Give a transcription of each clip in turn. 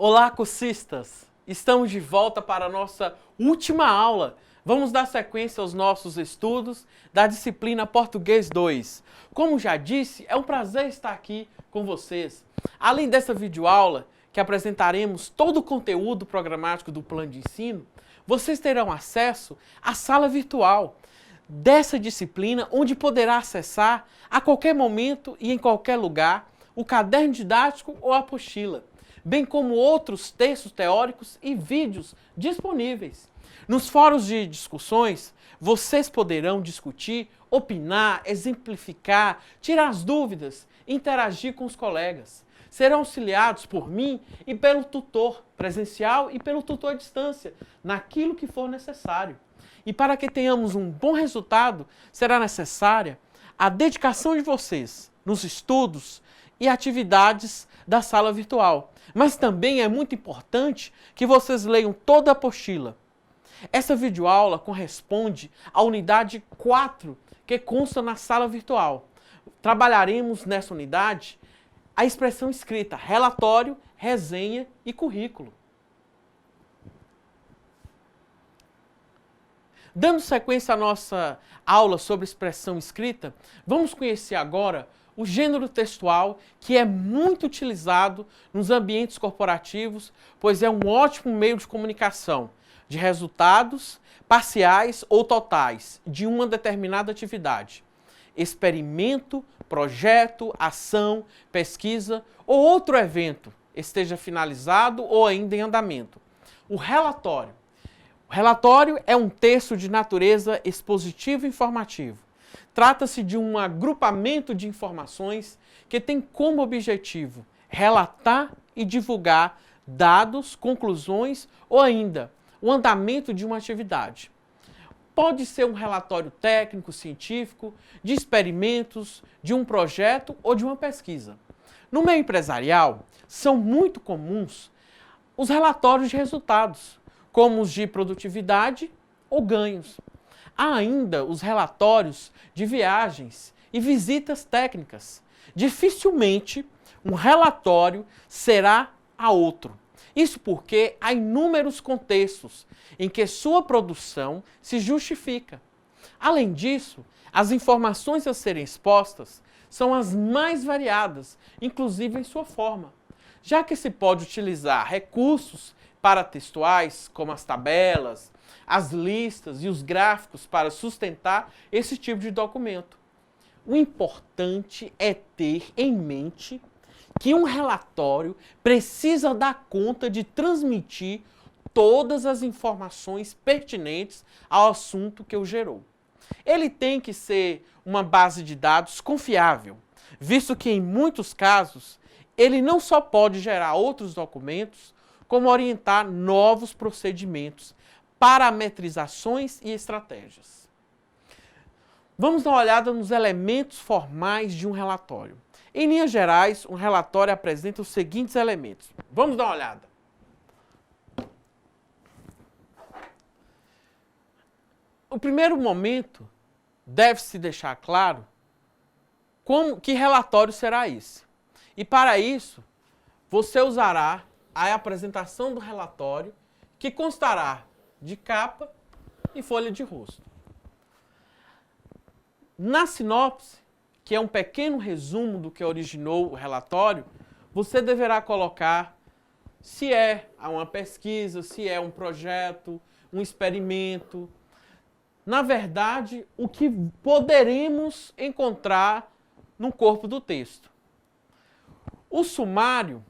Olá, cursistas! Estamos de volta para a nossa última aula. Vamos dar sequência aos nossos estudos da disciplina Português 2. Como já disse, é um prazer estar aqui com vocês. Além dessa videoaula, que apresentaremos todo o conteúdo programático do plano de ensino, vocês terão acesso à sala virtual dessa disciplina, onde poderá acessar a qualquer momento e em qualquer lugar o caderno didático ou a apostila, bem como outros textos teóricos e vídeos disponíveis. Nos fóruns de discussões, vocês poderão discutir, opinar, exemplificar, tirar as dúvidas, interagir com os colegas. Serão auxiliados por mim e pelo tutor presencial e pelo tutor à distância, naquilo que for necessário. E para que tenhamos um bom resultado, será necessária a dedicação de vocês nos estudos e atividades da sala virtual. Mas também é muito importante que vocês leiam toda a apostila. Essa videoaula corresponde à unidade 4, que consta na sala virtual. Trabalharemos nessa unidade a expressão escrita, relatório, resenha e currículo. Dando sequência à nossa aula sobre expressão escrita, vamos conhecer agora o gênero textual, que é muito utilizado nos ambientes corporativos, pois é um ótimo meio de comunicação de resultados parciais ou totais de uma determinada atividade. Experimento, projeto, ação, pesquisa ou outro evento, esteja finalizado ou ainda em andamento. O relatório. O relatório é um texto de natureza expositivo e informativo. Trata-se de um agrupamento de informações que tem como objetivo relatar e divulgar dados, conclusões ou ainda o andamento de uma atividade. Pode ser um relatório técnico, científico, de experimentos, de um projeto ou de uma pesquisa. No meio empresarial, são muito comuns os relatórios de resultados, como os de produtividade ou ganhos. Há ainda os relatórios de viagens e visitas técnicas. Dificilmente um relatório será a outro. Isso porque há inúmeros contextos em que sua produção se justifica. Além disso, as informações a serem expostas são as mais variadas, inclusive em sua forma, já que se pode utilizar recursos paratextuais, como as tabelas, as listas e os gráficos para sustentar esse tipo de documento. O importante é ter em mente que um relatório precisa dar conta de transmitir todas as informações pertinentes ao assunto que o gerou. Ele tem que ser uma base de dados confiável, visto que em muitos casos ele não só pode gerar outros documentos, como orientar novos procedimentos, parametrizações e estratégias. Vamos dar uma olhada nos elementos formais de um relatório. Em linhas gerais, um relatório apresenta os seguintes elementos. Vamos dar uma olhada. O primeiro momento, deve-se deixar claro que relatório será esse. E para isso, você usará a apresentação do relatório, que constará de capa e folha de rosto. Na sinopse, que é um pequeno resumo do que originou o relatório, você deverá colocar se é uma pesquisa, se é um projeto, um experimento. Na verdade, o que poderemos encontrar no corpo do texto. O sumário,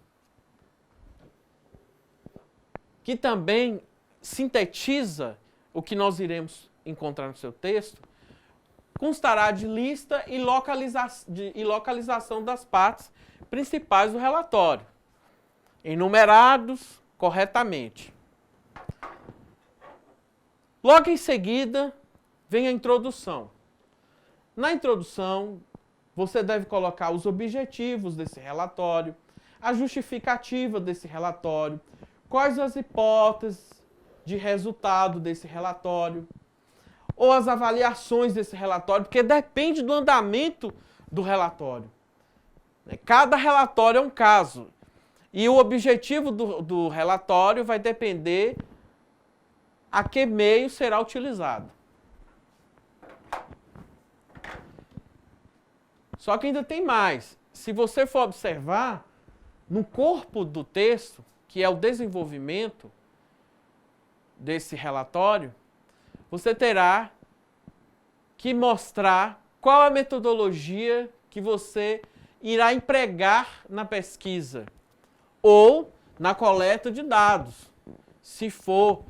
que também sintetiza o que nós iremos encontrar no seu texto, constará de lista e localização das partes principais do relatório, enumerados corretamente. Logo em seguida, vem a introdução. Na introdução, você deve colocar os objetivos desse relatório, a justificativa desse relatório, quais as hipóteses de resultado desse relatório, ou as avaliações desse relatório, porque depende do andamento do relatório. Cada relatório é um caso. E o objetivo do relatório vai depender a que meio será utilizado. Só que ainda tem mais. Se você for observar, no corpo do texto, que é o desenvolvimento desse relatório, você terá que mostrar qual a metodologia que você irá empregar na pesquisa ou na coleta de dados, se for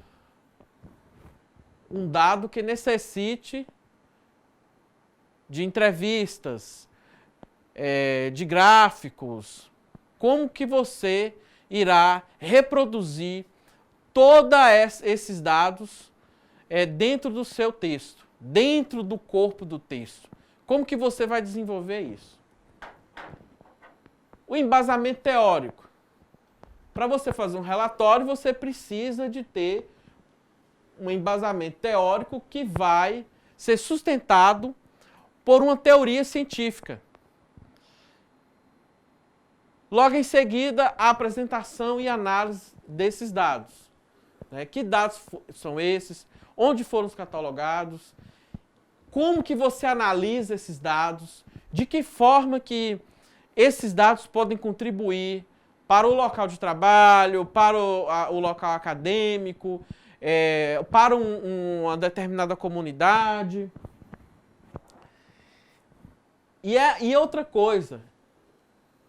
um dado que necessite de entrevistas, de gráficos, como que você irá reproduzir todos esses dados dentro do seu texto, dentro do corpo do texto. Como que você vai desenvolver isso? O embasamento teórico. Para você fazer um relatório, você precisa de ter um embasamento teórico que vai ser sustentado por uma teoria científica. Logo em seguida, a apresentação e análise desses dados. Que dados são esses? Onde foram catalogados? Como que você analisa esses dados? De que forma que esses dados podem contribuir para o local de trabalho, para o local acadêmico, para uma determinada comunidade? E outra coisa,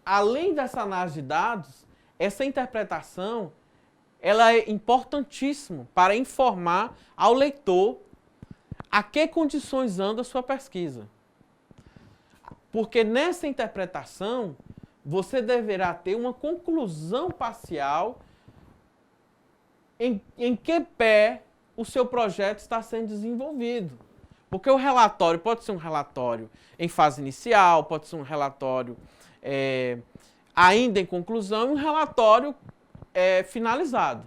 além dessa análise de dados, essa interpretação ela é importantíssima para informar ao leitor a que condições anda a sua pesquisa. Porque nessa interpretação, você deverá ter uma conclusão parcial em que pé o seu projeto está sendo desenvolvido. Porque o relatório pode ser um relatório em fase inicial, pode ser um relatório ainda em conclusão e um relatório finalizado.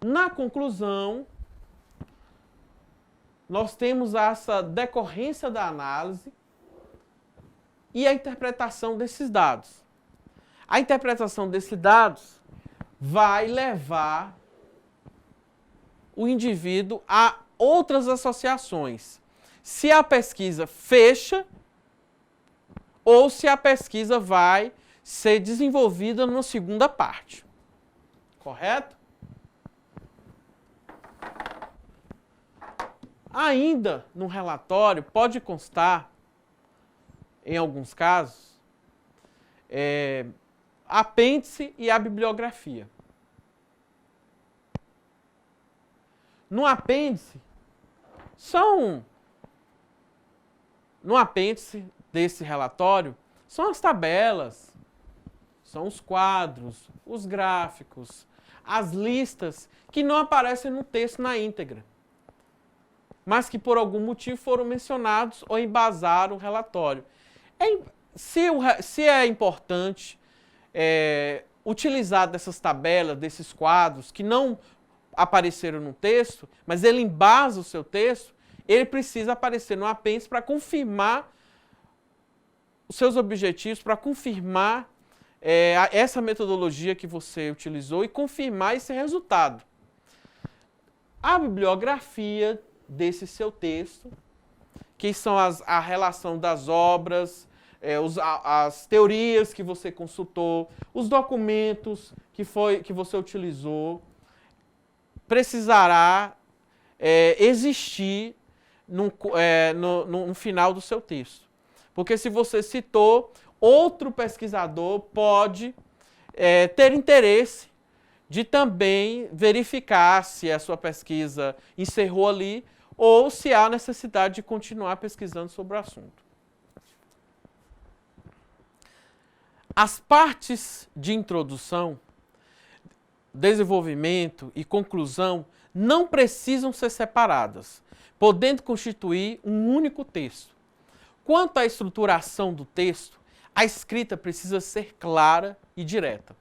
Na conclusão, nós temos essa decorrência da análise e a interpretação desses dados. A interpretação desses dados vai levar o indivíduo a outras associações. Se a pesquisa fecha ou se a pesquisa vai ser desenvolvida numa segunda parte. Correto? Ainda no relatório pode constar, em alguns casos, apêndice e a bibliografia. No apêndice desse relatório são as tabelas, são os quadros, os gráficos, as listas que não aparecem no texto na íntegra, mas que por algum motivo foram mencionados ou embasaram o relatório. Se é importante utilizar dessas tabelas, desses quadros que não apareceram no texto, mas ele embasa o seu texto, ele precisa aparecer no apêndice para confirmar os seus objetivos, para confirmar essa metodologia que você utilizou e confirmar esse resultado. A bibliografia desse seu texto, que são a relação das obras, as teorias que você consultou, os documentos que você utilizou, precisará existir no final do seu texto. Porque se você citou, outro pesquisador pode ter interesse de também verificar se a sua pesquisa encerrou ali ou se há necessidade de continuar pesquisando sobre o assunto. As partes de introdução, desenvolvimento e conclusão não precisam ser separadas, podendo constituir um único texto. Quanto à estruturação do texto, a escrita precisa ser clara e direta.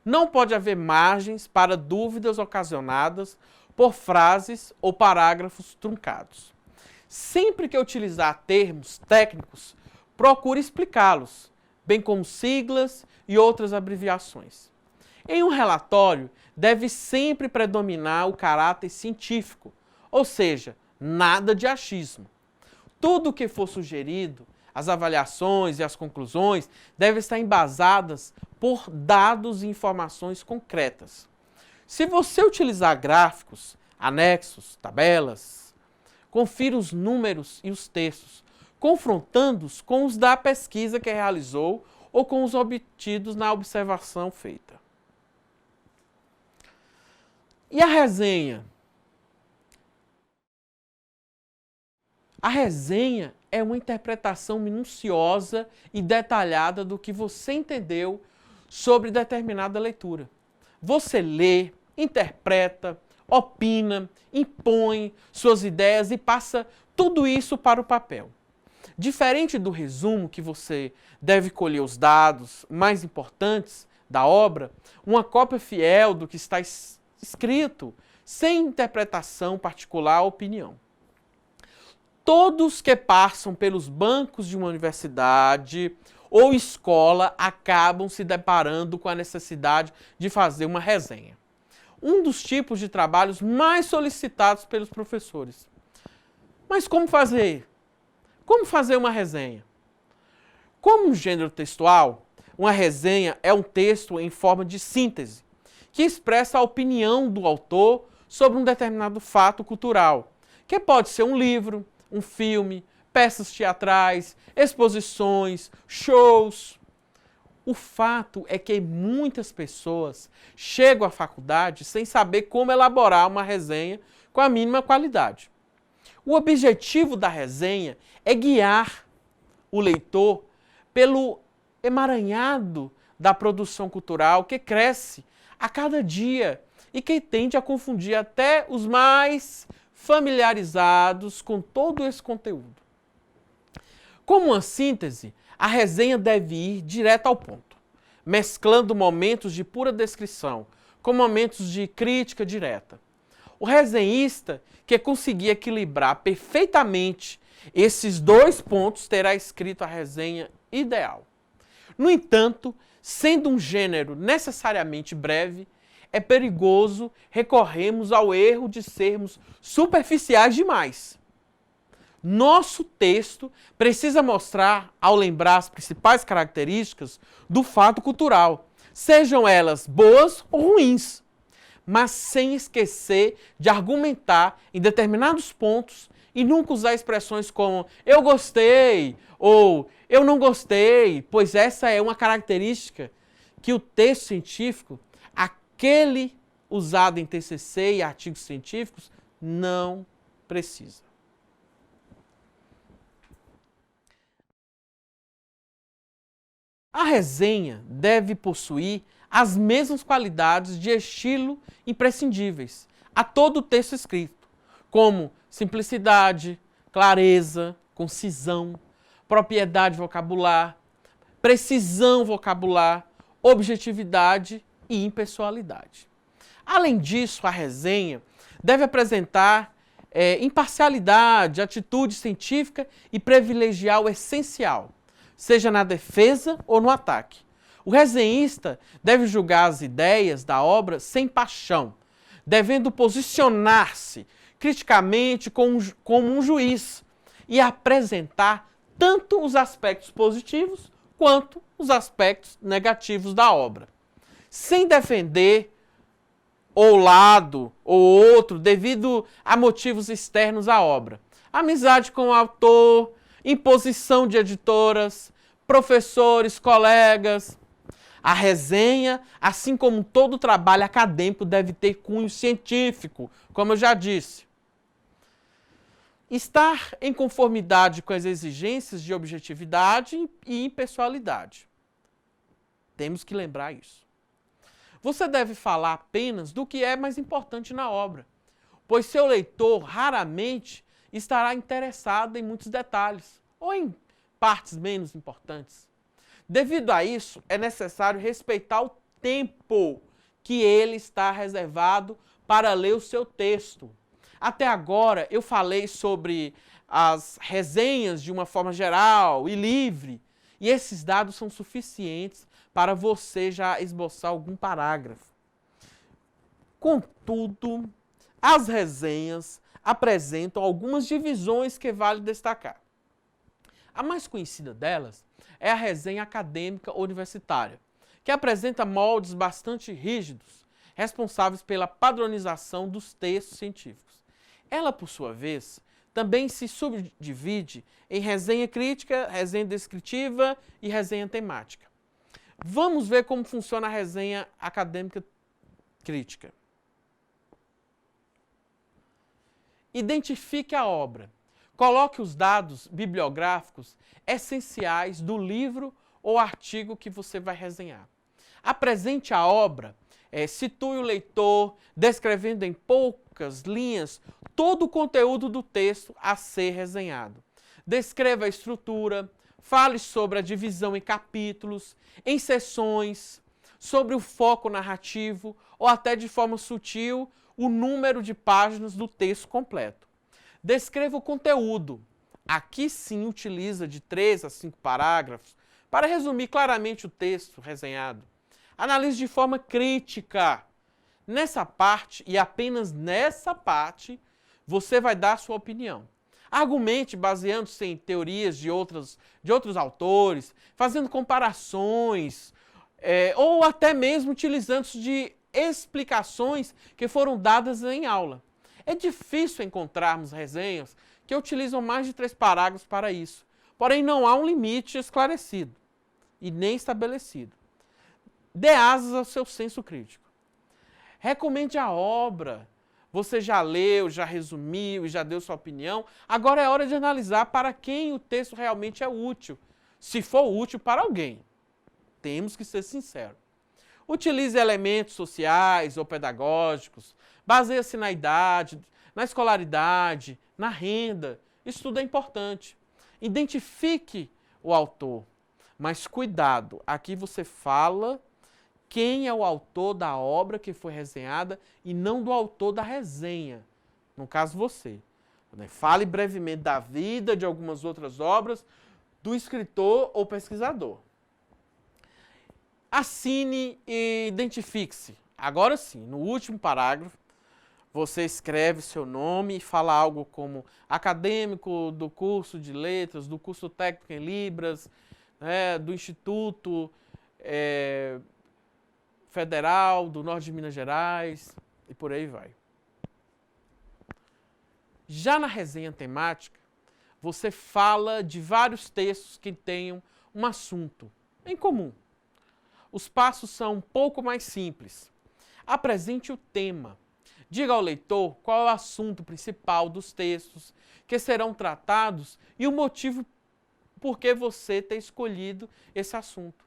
Não pode haver margens para dúvidas ocasionadas por frases ou parágrafos truncados. Sempre que utilizar termos técnicos, procure explicá-los, bem como siglas e outras abreviações. Em um relatório, deve sempre predominar o caráter científico, ou seja, nada de achismo. Tudo o que for sugerido, as avaliações e as conclusões, devem estar embasadas por dados e informações concretas. Se você utilizar gráficos, anexos, tabelas, confira os números e os textos, confrontando-os com os da pesquisa que realizou ou com os obtidos na observação feita. E a resenha? A resenha é uma interpretação minuciosa e detalhada do que você entendeu sobre determinada leitura. Você lê, interpreta, opina, impõe suas ideias e passa tudo isso para o papel. Diferente do resumo, que você deve colher os dados mais importantes da obra, uma cópia fiel do que está escrito, sem interpretação particular ou opinião. Todos que passam pelos bancos de uma universidade ou escola acabam se deparando com a necessidade de fazer uma resenha. Um dos tipos de trabalhos mais solicitados pelos professores. Mas como fazer? Como fazer uma resenha? Como um gênero textual, uma resenha é um texto em forma de síntese, que expressa a opinião do autor sobre um determinado fato cultural, que pode ser um livro, um filme, peças teatrais, exposições, shows. O fato é que muitas pessoas chegam à faculdade sem saber como elaborar uma resenha com a mínima qualidade. O objetivo da resenha é guiar o leitor pelo emaranhado da produção cultural que cresce a cada dia e que tende a confundir até os mais familiarizados com todo esse conteúdo. Como uma síntese, a resenha deve ir direto ao ponto, mesclando momentos de pura descrição com momentos de crítica direta. O resenhista que conseguir equilibrar perfeitamente esses dois pontos terá escrito a resenha ideal. No entanto, sendo um gênero necessariamente breve, é perigoso recorrermos ao erro de sermos superficiais demais. Nosso texto precisa mostrar, ao lembrar as principais características do fato cultural, sejam elas boas ou ruins, mas sem esquecer de argumentar em determinados pontos e nunca usar expressões como eu gostei ou eu não gostei, pois essa é uma característica que o texto científico, aquele usado em TCC e artigos científicos, não precisa. A resenha deve possuir as mesmas qualidades de estilo imprescindíveis a todo o texto escrito, como simplicidade, clareza, concisão, propriedade vocabular, precisão vocabular, objetividade e impessoalidade. Além disso, a resenha deve apresentar imparcialidade, atitude científica e privilegiar o essencial, seja na defesa ou no ataque. O resenhista deve julgar as ideias da obra sem paixão, devendo posicionar-se criticamente como um juiz e apresentar tanto os aspectos positivos quanto os aspectos negativos da obra, sem defender ou lado ou outro devido a motivos externos à obra. Amizade com o autor, imposição de editoras, professores, colegas. A resenha, assim como todo trabalho acadêmico, deve ter cunho científico, como eu já disse. Estar em conformidade com as exigências de objetividade e impessoalidade. Temos que lembrar isso. Você deve falar apenas do que é mais importante na obra, pois seu leitor raramente estará interessado em muitos detalhes ou em partes menos importantes. Devido a isso, é necessário respeitar o tempo que ele está reservado para ler o seu texto. Até agora eu falei sobre as resenhas de uma forma geral e livre, E esses dados são suficientes para você já esboçar algum parágrafo. Contudo, as resenhas apresentam algumas divisões que vale destacar. A mais conhecida delas é a resenha acadêmica universitária, que apresenta moldes bastante rígidos, responsáveis pela padronização dos textos científicos. Ela, por sua vez, também se subdivide em resenha crítica, resenha descritiva e resenha temática. Vamos ver como funciona a resenha acadêmica crítica. Identifique a obra. Coloque os dados bibliográficos essenciais do livro ou artigo que você vai resenhar. Apresente a obra, situe o leitor, descrevendo em poucas linhas todo o conteúdo do texto a ser resenhado. Descreva a estrutura, fale sobre a divisão em capítulos, em seções, sobre o foco narrativo ou até de forma sutil o número de páginas do texto completo. Descreva o conteúdo. Aqui sim utiliza de 3 a 5 parágrafos para resumir claramente o texto resenhado. Analise de forma crítica. Nessa parte, e apenas nessa parte, você vai dar sua opinião. Argumente baseando-se em teorias de outros autores, fazendo comparações, ou até mesmo utilizando-se de explicações que foram dadas em aula. É difícil encontrarmos resenhas que utilizam mais de 3 parágrafos para isso, porém não há um limite esclarecido e nem estabelecido. Dê asas ao seu senso crítico. Recomende a obra. Você já leu, já resumiu e já deu sua opinião. Agora é hora de analisar para quem o texto realmente é útil. Se for útil para alguém. Temos que ser sinceros. Utilize elementos sociais ou pedagógicos. Baseie-se na idade, na escolaridade, na renda. Isso tudo é importante. Identifique o autor. Mas cuidado, aqui você fala quem é o autor da obra que foi resenhada e não do autor da resenha. No caso, você. Fale brevemente da vida, de algumas outras obras, do escritor ou pesquisador. Assine e identifique-se. Agora sim, no último parágrafo, você escreve seu nome e fala algo como acadêmico do curso de letras, do curso técnico em Libras, do Instituto Federal do Norte de Minas Gerais e por aí vai. Já na resenha temática, você fala de vários textos que tenham um assunto em comum. Os passos são um pouco mais simples. Apresente o tema. Diga ao leitor qual é o assunto principal dos textos que serão tratados e o motivo por que você tem escolhido esse assunto.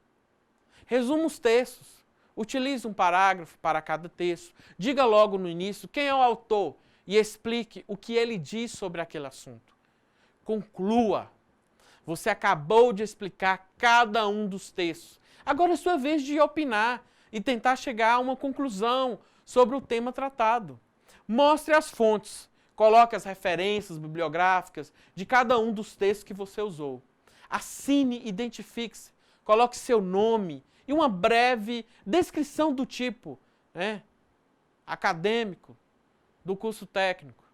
Resuma os textos. Utilize um parágrafo para cada texto. Diga logo no início quem é o autor e explique o que ele diz sobre aquele assunto. Conclua. Você acabou de explicar cada um dos textos. Agora é sua vez de opinar e tentar chegar a uma conclusão sobre o tema tratado. Mostre as fontes. Coloque as referências bibliográficas de cada um dos textos que você usou. Assine, identifique-se. Coloque seu nome e uma breve descrição do tipo, acadêmico, do curso técnico,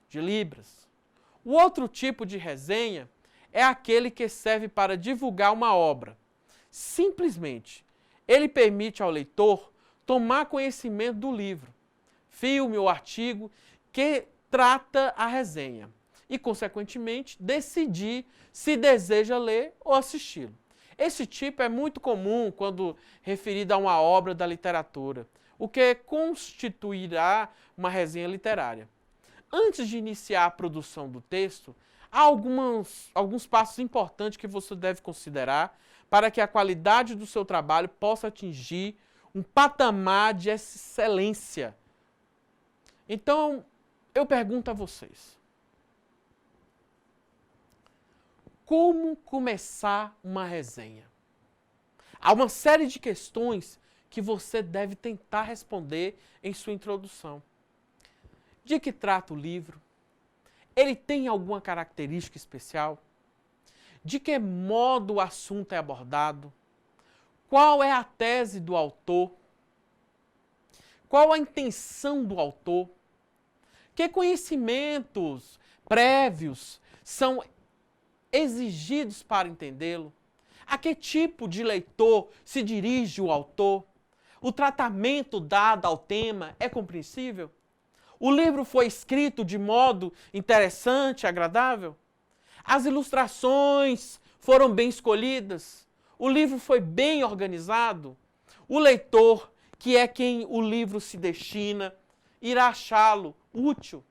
de Libras. O outro tipo de resenha é aquele que serve para divulgar uma obra. Simplesmente, ele permite ao leitor tomar conhecimento do livro, filme ou artigo que trata a resenha e, consequentemente, decidir se deseja ler ou assisti-lo. Esse tipo é muito comum quando referido a uma obra da literatura, o que constituirá uma resenha literária. Antes de iniciar a produção do texto, há alguns passos importantes que você deve considerar para que a qualidade do seu trabalho possa atingir um patamar de excelência. Então, eu pergunto a vocês: como começar uma resenha? Há uma série de questões que você deve tentar responder em sua introdução. De que trata o livro? Ele tem alguma característica especial? De que modo o assunto é abordado? Qual é a tese do autor? Qual a intenção do autor? Que conhecimentos prévios são exigidos para entendê-lo? A que tipo de leitor se dirige o autor? O tratamento dado ao tema é compreensível? O livro foi escrito de modo interessante, agradável? As ilustrações foram bem escolhidas? O livro foi bem organizado? O leitor, que é quem o livro se destina, irá achá-lo útil?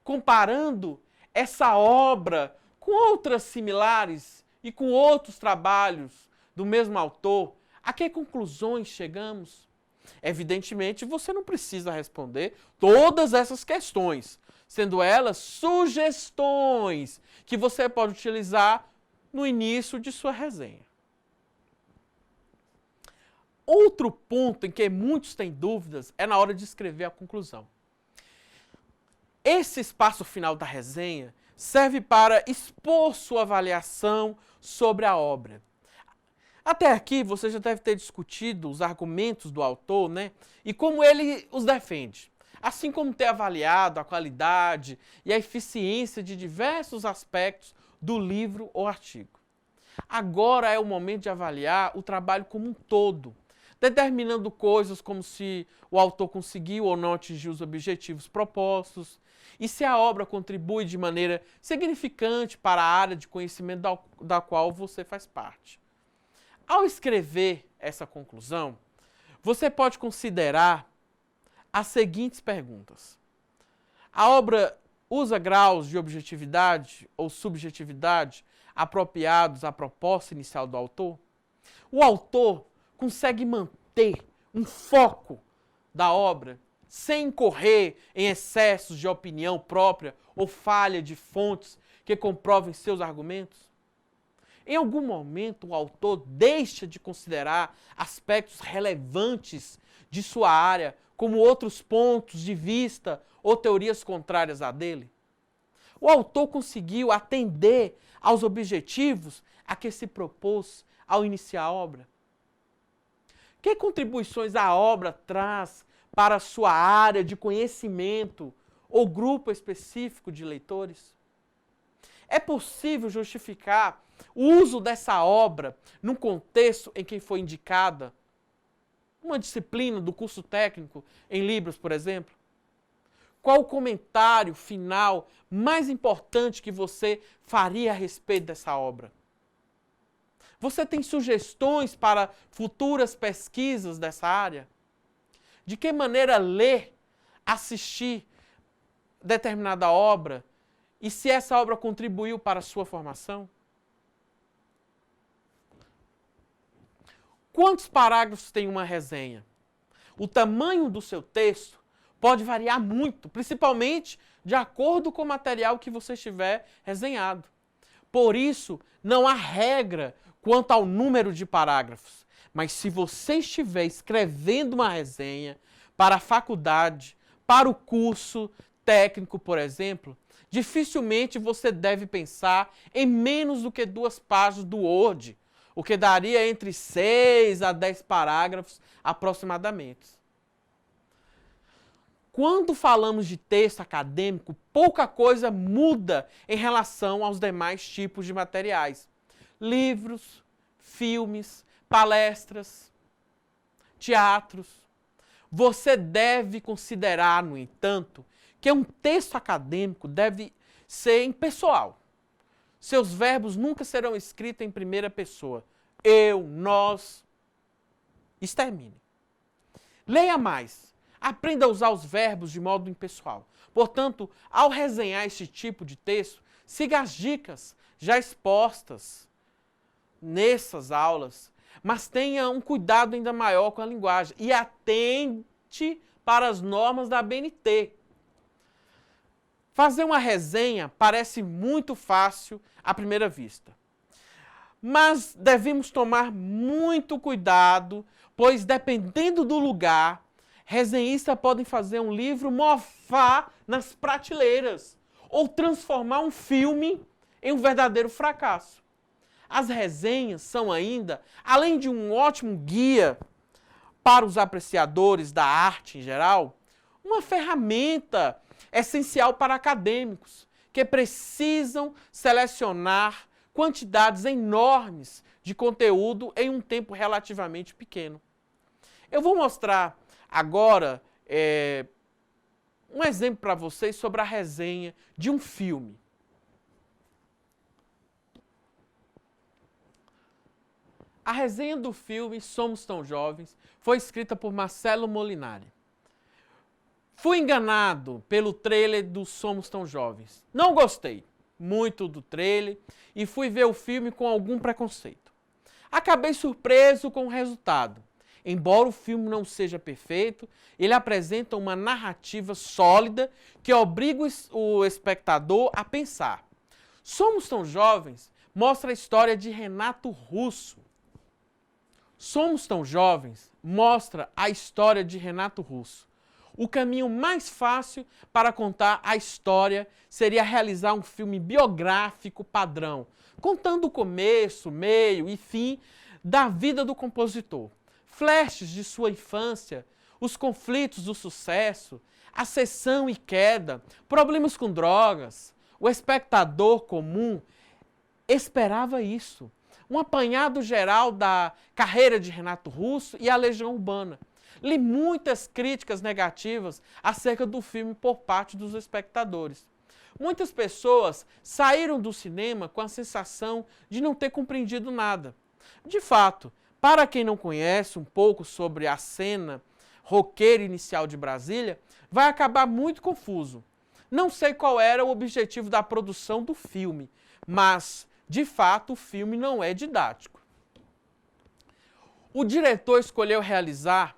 Comparando essa obra com outras similares e com outros trabalhos do mesmo autor, a que conclusões chegamos? Evidentemente, você não precisa responder todas essas questões, sendo elas sugestões que você pode utilizar no início de sua resenha. Outro ponto em que muitos têm dúvidas é na hora de escrever a conclusão. Esse espaço final da resenha serve para expor sua avaliação sobre a obra. Até aqui você já deve ter discutido os argumentos do autor, né? E como ele os defende. Assim como ter avaliado a qualidade e a eficiência de diversos aspectos do livro ou artigo. Agora é o momento de avaliar o trabalho como um todo, determinando coisas como se o autor conseguiu ou não atingir os objetivos propostos e se a obra contribui de maneira significante para a área de conhecimento da qual você faz parte. Ao escrever essa conclusão, você pode considerar as seguintes perguntas. A obra usa graus de objetividade ou subjetividade apropriados à proposta inicial do autor? O autor consegue manter um foco da obra sem incorrer em excessos de opinião própria ou falha de fontes que comprovem seus argumentos? Em algum momento, o autor deixa de considerar aspectos relevantes de sua área, como outros pontos de vista ou teorias contrárias a dele? O autor conseguiu atender aos objetivos a que se propôs ao iniciar a obra? Que contribuições a obra traz para a sua área de conhecimento ou grupo específico de leitores? É possível justificar o uso dessa obra num contexto em que foi indicada? Uma disciplina do curso técnico em Libras, por exemplo? Qual o comentário final mais importante que você faria a respeito dessa obra? Você tem sugestões para futuras pesquisas dessa área? De que maneira ler, assistir determinada obra e se essa obra contribuiu para a sua formação? Quantos parágrafos tem uma resenha? O tamanho do seu texto pode variar muito, principalmente de acordo com o material que você estiver resenhado. Por isso, não há regra quanto ao número de parágrafos. Mas se você estiver escrevendo uma resenha para a faculdade, para o curso técnico, por exemplo, dificilmente você deve pensar em menos do que 2 páginas do Word, o que daria entre 6 a 10 parágrafos aproximadamente. Quando falamos de texto acadêmico, pouca coisa muda em relação aos demais tipos de materiais. Livros, filmes, palestras, teatros. Você deve considerar, no entanto, que um texto acadêmico deve ser impessoal. Seus verbos nunca serão escritos em primeira pessoa. Eu, nós. Extermine. Leia mais. Aprenda a usar os verbos de modo impessoal. Portanto, ao resenhar este tipo de texto, siga as dicas já expostas nessas aulas, mas tenha um cuidado ainda maior com a linguagem e atente para as normas da ABNT. Fazer uma resenha parece muito fácil à primeira vista. Mas devemos tomar muito cuidado, pois dependendo do lugar, resenhistas podem fazer um livro mofar nas prateleiras ou transformar um filme em um verdadeiro fracasso. As resenhas são ainda, além de um ótimo guia para os apreciadores da arte em geral, uma ferramenta essencial para acadêmicos que precisam selecionar quantidades enormes de conteúdo em um tempo relativamente pequeno. Eu vou mostrar agora um exemplo para vocês sobre a resenha de um filme. A resenha do filme Somos Tão Jovens foi escrita por Marcelo Molinari. Fui enganado pelo trailer do Somos Tão Jovens. Não gostei muito do trailer e fui ver o filme com algum preconceito. Acabei surpreso com o resultado. Embora o filme não seja perfeito, ele apresenta uma narrativa sólida que obriga o espectador a pensar. Somos Tão Jovens mostra a história de Renato Russo. Somos Tão Jovens mostra a história de Renato Russo. O caminho mais fácil para contar a história seria realizar um filme biográfico padrão, contando o começo, meio e fim da vida do compositor. Flashes de sua infância, os conflitos do sucesso, ascensão e queda, problemas com drogas. O espectador comum esperava isso. Um apanhado geral da carreira de Renato Russo e a Legião Urbana. Li muitas críticas negativas acerca do filme por parte dos espectadores. Muitas pessoas saíram do cinema com a sensação de não ter compreendido nada. De fato, para quem não conhece um pouco sobre a cena roqueira inicial de Brasília, vai acabar muito confuso. Não sei qual era o objetivo da produção do filme, mas, de fato, o filme não é didático. O diretor escolheu realizar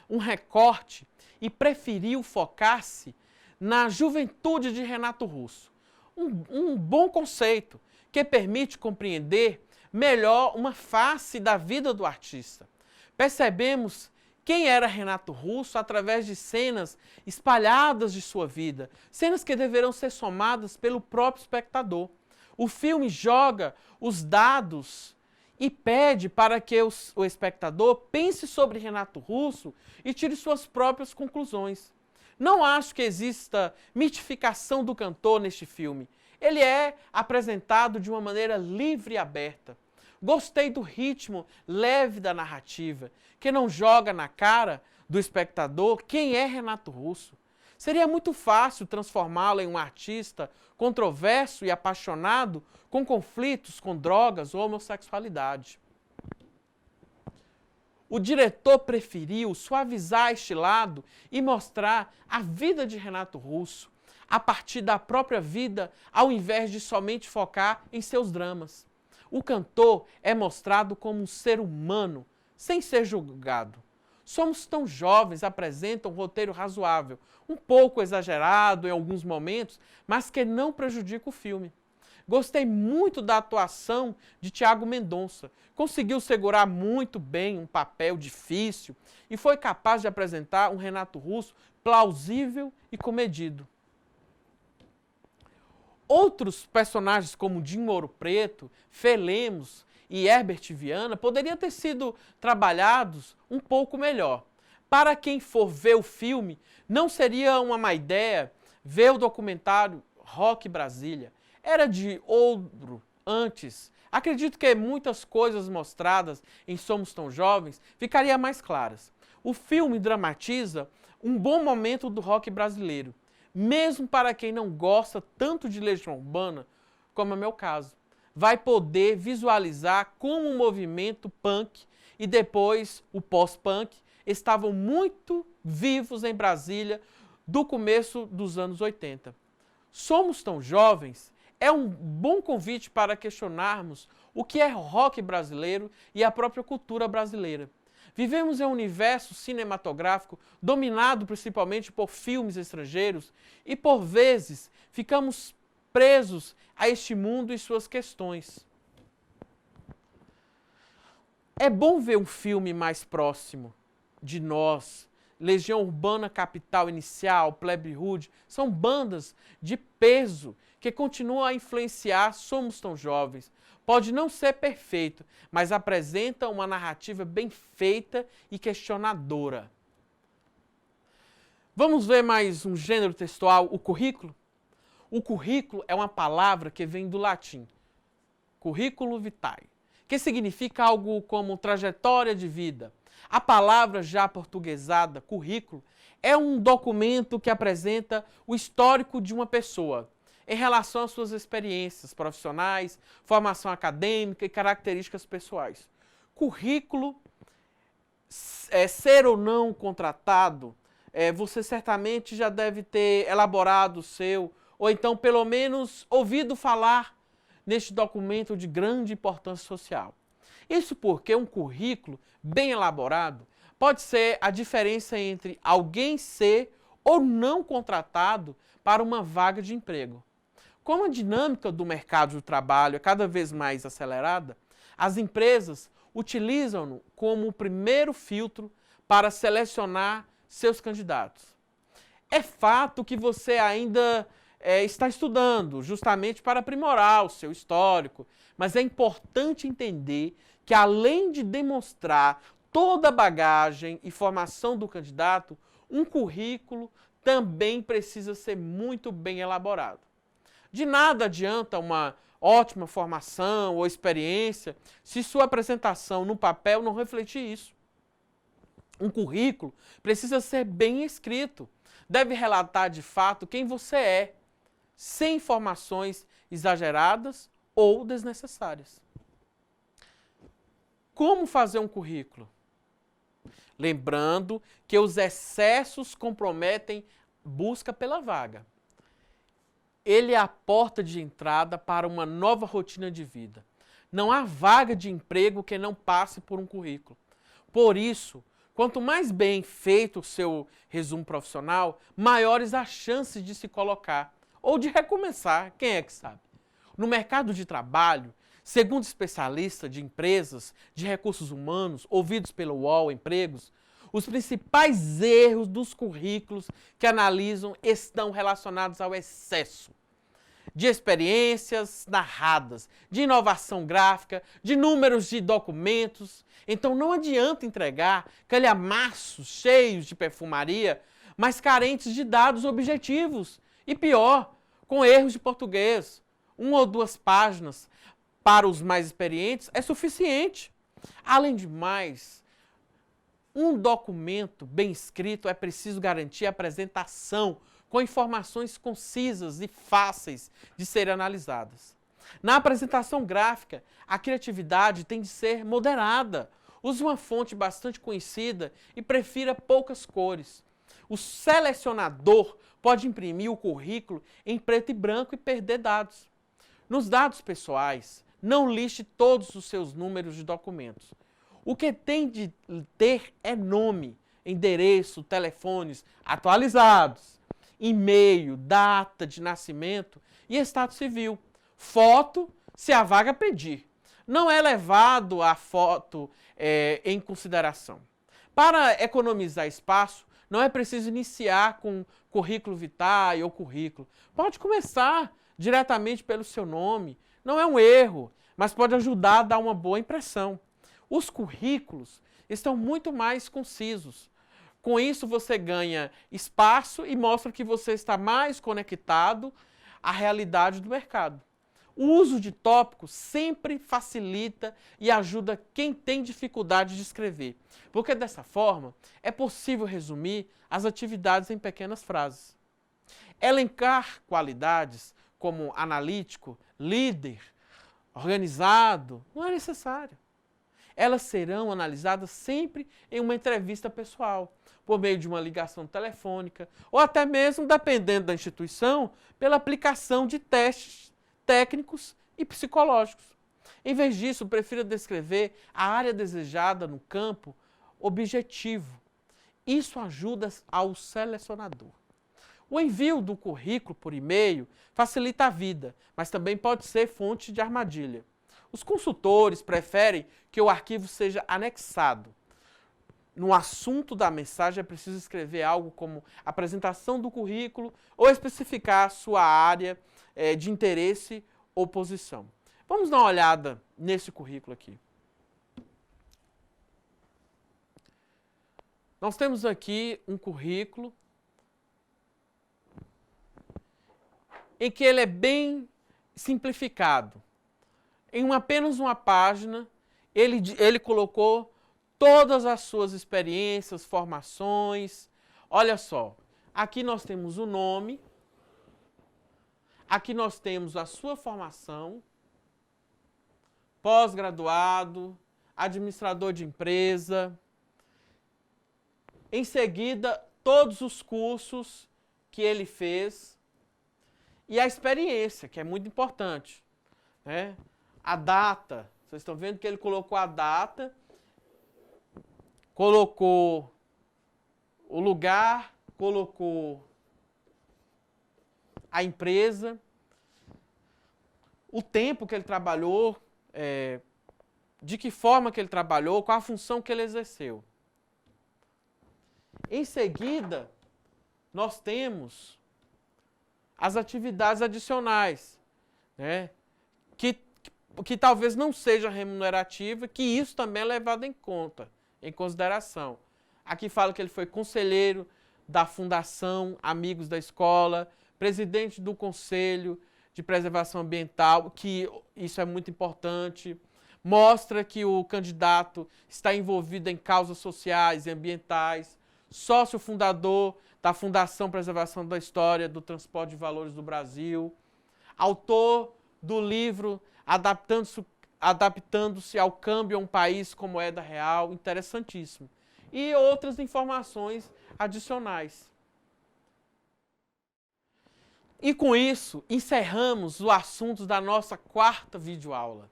um recorte e preferiu focar-se na juventude de Renato Russo. Um bom conceito que permite compreender melhor uma face da vida do artista. Percebemos quem era Renato Russo através de cenas espalhadas de sua vida, cenas que deverão ser somadas pelo próprio espectador. O filme joga os dados e pede para que o espectador pense sobre Renato Russo e tire suas próprias conclusões. Não acho que exista mitificação do cantor neste filme. Ele é apresentado de uma maneira livre e aberta. Gostei do ritmo leve da narrativa, que não joga na cara do espectador quem é Renato Russo. Seria muito fácil transformá-lo em um artista controverso e apaixonado com conflitos com drogas ou homossexualidade. O diretor preferiu suavizar este lado e mostrar a vida de Renato Russo a partir da própria vida, ao invés de somente focar em seus dramas. O cantor é mostrado como um ser humano, sem ser julgado. Somos Tão Jovens apresenta um roteiro razoável, um pouco exagerado em alguns momentos, mas que não prejudica o filme. Gostei muito da atuação de Thiago Mendonça. Conseguiu segurar muito bem um papel difícil e foi capaz de apresentar um Renato Russo plausível e comedido. Outros personagens como Dinho Ouro Preto, Fê Lemos e Herbert Viana poderiam ter sido trabalhados um pouco melhor. Para quem for ver o filme, não seria uma má ideia ver o documentário Rock Brasília. Era de ouro antes. Acredito que muitas coisas mostradas em Somos Tão Jovens ficariam mais claras. O filme dramatiza um bom momento do rock brasileiro, mesmo para quem não gosta tanto de Legião Urbana, como é meu caso. Vai poder visualizar como o movimento punk e depois o pós-punk estavam muito vivos em Brasília do começo dos anos 80. Somos Tão Jovens é um bom convite para questionarmos o que é rock brasileiro e a própria cultura brasileira. Vivemos em um universo cinematográfico dominado principalmente por filmes estrangeiros e, por vezes, ficamos presos a este mundo e suas questões. É bom ver um filme mais próximo de nós. Legião Urbana, Capital Inicial, Plebe Rude, são bandas de peso que continuam a influenciar Somos Tão Jovens. pode não ser perfeito, mas apresenta uma narrativa bem feita e questionadora. Vamos ver mais um gênero textual, o currículo? O currículo é uma palavra que vem do latim, curriculum vitae, que significa algo como trajetória de vida. A palavra já portuguesada, currículo, é um documento que apresenta o histórico de uma pessoa em relação às suas experiências profissionais, formação acadêmica e características pessoais. Currículo, ser ou não contratado, você certamente já deve ter elaborado o seu, ou então pelo menos ouvido falar neste documento de grande importância social. Isso porque um currículo bem elaborado pode ser a diferença entre alguém ser ou não contratado para uma vaga de emprego. Como a dinâmica do mercado de trabalho é cada vez mais acelerada, as empresas utilizam-no como o primeiro filtro para selecionar seus candidatos. É fato que você ainda está estudando justamente para aprimorar o seu histórico, mas é importante entender que além de demonstrar toda a bagagem e formação do candidato, um currículo também precisa ser muito bem elaborado. De nada adianta uma ótima formação ou experiência se sua apresentação no papel não refletir isso. Um currículo precisa ser bem escrito, deve relatar de fato quem você é, sem informações exageradas ou desnecessárias. Como fazer um currículo? Lembrando que os excessos comprometem busca pela vaga. Ele é a porta de entrada para uma nova rotina de vida. Não há vaga de emprego que não passe por um currículo. Por isso, quanto mais bem feito o seu resumo profissional, maiores as chances de se colocar ou de recomeçar, quem é que sabe? No mercado de trabalho, segundo especialistas de empresas de recursos humanos, ouvidos pelo UOL Empregos, os principais erros dos currículos que analisam estão relacionados ao excesso de experiências narradas, de inovação gráfica, de números de documentos. Então não adianta entregar calhamaços cheios de perfumaria, mas carentes de dados objetivos. E pior, com erros de português. 1 ou 2 páginas para os mais experientes é suficiente. Além de mais, um documento bem escrito é preciso garantir a apresentação com informações concisas e fáceis de serem analisadas. Na apresentação gráfica, a criatividade tem de ser moderada. Use uma fonte bastante conhecida e prefira poucas cores. O selecionador pode imprimir o currículo em preto e branco e perder dados. Nos dados pessoais, não liste todos os seus números de documentos. O que tem de ter é nome, endereço, telefones atualizados, e-mail, data de nascimento e estado civil. Foto, se a vaga pedir. Não é levado a foto em consideração. Para economizar espaço, não é preciso iniciar com currículo vitae ou currículo. Pode começar diretamente pelo seu nome. Não é um erro, mas pode ajudar a dar uma boa impressão. Os currículos estão muito mais concisos. Com isso, você ganha espaço e mostra que você está mais conectado à realidade do mercado. O uso de tópicos sempre facilita e ajuda quem tem dificuldade de escrever, porque dessa forma é possível resumir as atividades em pequenas frases. Elencar qualidades como analítico, líder, organizado, não é necessário. Elas serão analisadas sempre em uma entrevista pessoal, por meio de uma ligação telefônica, ou até mesmo, dependendo da instituição, pela aplicação de testes técnicos e psicológicos. Em vez disso, prefira descrever a área desejada no campo objetivo. Isso ajuda ao selecionador. O envio do currículo por e-mail facilita a vida, mas também pode ser fonte de armadilha. Os consultores preferem que o arquivo seja anexado. No assunto da mensagem é preciso escrever algo como apresentação do currículo ou especificar sua área de interesse ou posição. Vamos dar uma olhada nesse currículo aqui. Nós temos aqui um currículo em que ele é bem simplificado. Em apenas uma página, ele colocou todas as suas experiências, formações. Olha só, aqui nós temos o nome, aqui nós temos a sua formação, pós-graduado, administrador de empresa. Em seguida, todos os cursos que ele fez e a experiência, que é muito importante, né? A data, vocês estão vendo que ele colocou a data, colocou o lugar, colocou a empresa, o tempo que ele trabalhou, de que forma que ele trabalhou, qual a função que ele exerceu. Em seguida, nós temos as atividades adicionais, né? Que talvez não seja remunerativa, que isso também é levado em conta, em consideração. Aqui fala que ele foi conselheiro da Fundação Amigos da Escola, presidente do Conselho de Preservação Ambiental, que isso é muito importante. Mostra que o candidato está envolvido em causas sociais e ambientais, sócio fundador da Fundação Preservação da História do Transporte de Valores do Brasil, autor do livro Adaptando-se ao Câmbio a um País como Moeda Real, interessantíssimo. E outras informações adicionais. E com isso, encerramos o assunto da nossa quarta videoaula.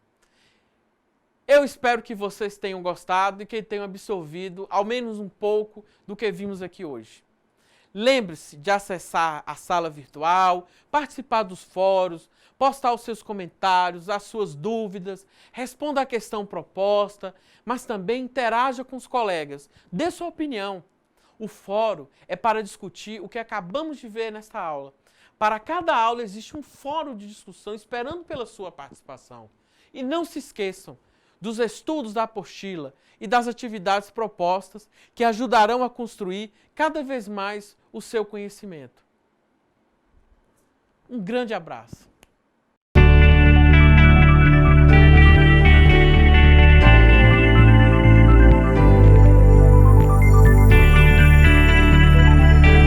Eu espero que vocês tenham gostado e que tenham absorvido ao menos um pouco do que vimos aqui hoje. Lembre-se de acessar a sala virtual, participar dos fóruns, postar os seus comentários, as suas dúvidas, responda a questão proposta, mas também interaja com os colegas, dê sua opinião. O fórum é para discutir o que acabamos de ver nesta aula. Para cada aula existe um fórum de discussão esperando pela sua participação. E não se esqueçam dos estudos da apostila e das atividades propostas que ajudarão a construir cada vez mais o seu conhecimento. Um grande abraço.